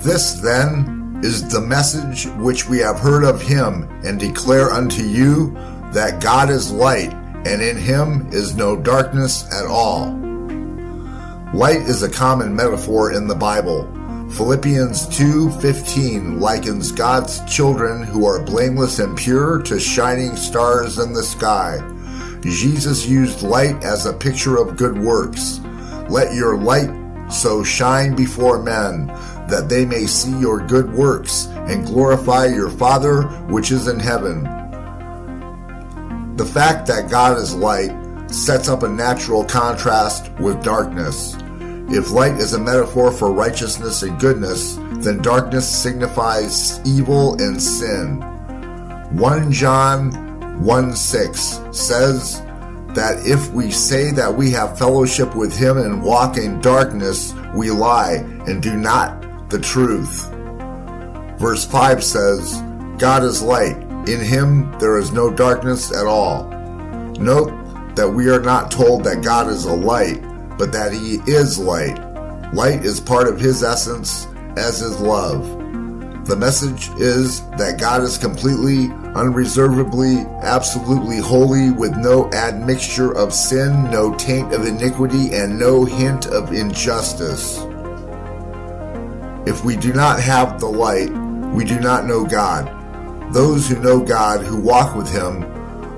This then is the message which we have heard of him, and declare unto you, that God is light, and in him is no darkness at all. Light is a common metaphor in the Bible. Philippians 2:15 likens God's children who are blameless and pure to shining stars in the sky. Jesus used light as a picture of good works. Let your light so shine before men, that they may see your good works and glorify your Father which is in heaven. The fact that God is light sets up a natural contrast with darkness. If light is a metaphor for righteousness and goodness, then darkness signifies evil and sin. 1 John 1:6 says that if we say that we have fellowship with him and walk in darkness, we lie and do not the truth. Verse 5 says, God is light. In him there is no darkness at all. Note that we are not told that God is a light, but that he is light. Light is part of his essence, as is love. The message is that God is completely, unreservedly, absolutely holy, with no admixture of sin, no taint of iniquity, and no hint of injustice. If we do not have the light, we do not know God. Those who know God, who walk with him,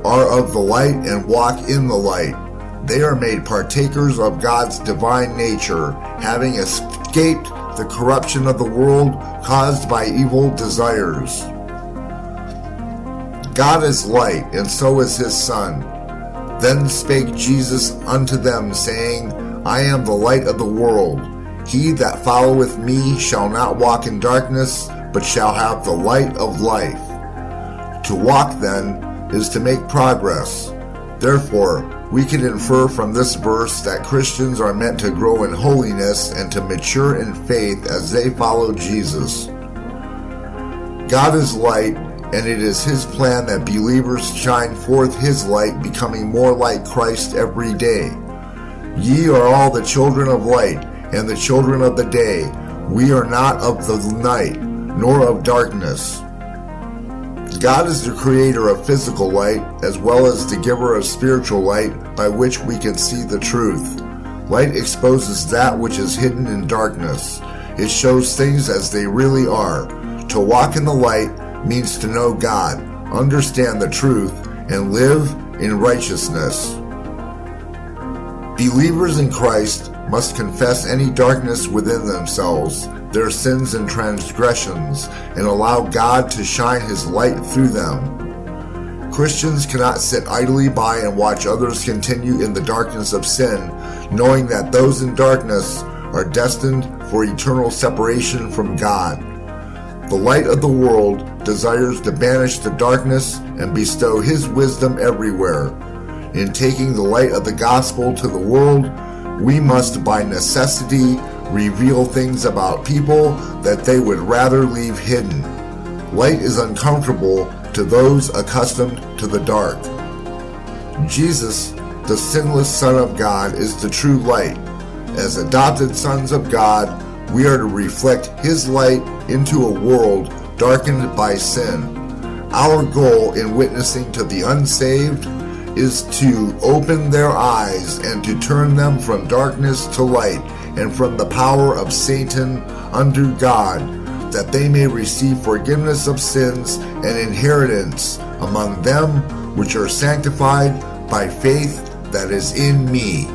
are of the light and walk in the light. They are made partakers of God's divine nature, having escaped the corruption of the world caused by evil desires. God is light, and so is his Son. Then spake Jesus unto them, saying, I am the light of the world. He that followeth me shall not walk in darkness, but shall have the light of life. To walk, then, is to make progress. Therefore, we can infer from this verse that Christians are meant to grow in holiness and to mature in faith as they follow Jesus. God is light, and it is his plan that believers shine forth his light, becoming more like Christ every day. Ye are all the children of light, and the children of the day. We are not of the night, nor of darkness. God is the creator of physical light, as well as the giver of spiritual light, by which we can see the truth. Light exposes that which is hidden in darkness. It shows things as they really are. To walk in the light means to know God, understand the truth, and live in righteousness. Believers in Christ must confess any darkness within themselves, their sins and transgressions, and allow God to shine his light through them. Christians cannot sit idly by and watch others continue in the darkness of sin, knowing that those in darkness are destined for eternal separation from God. The light of the world desires to banish the darkness and bestow his wisdom everywhere. In taking the light of the gospel to the world, we must by necessity reveal things about people that they would rather leave hidden. Light is uncomfortable to those accustomed to the dark. Jesus, the sinless Son of God, is the true light. As adopted sons of God, we are to reflect his light into a world darkened by sin. Our goal in witnessing to the unsaved is to open their eyes and to turn them from darkness to light and from the power of Satan unto God, that they may receive forgiveness of sins and inheritance among them which are sanctified by faith that is in me.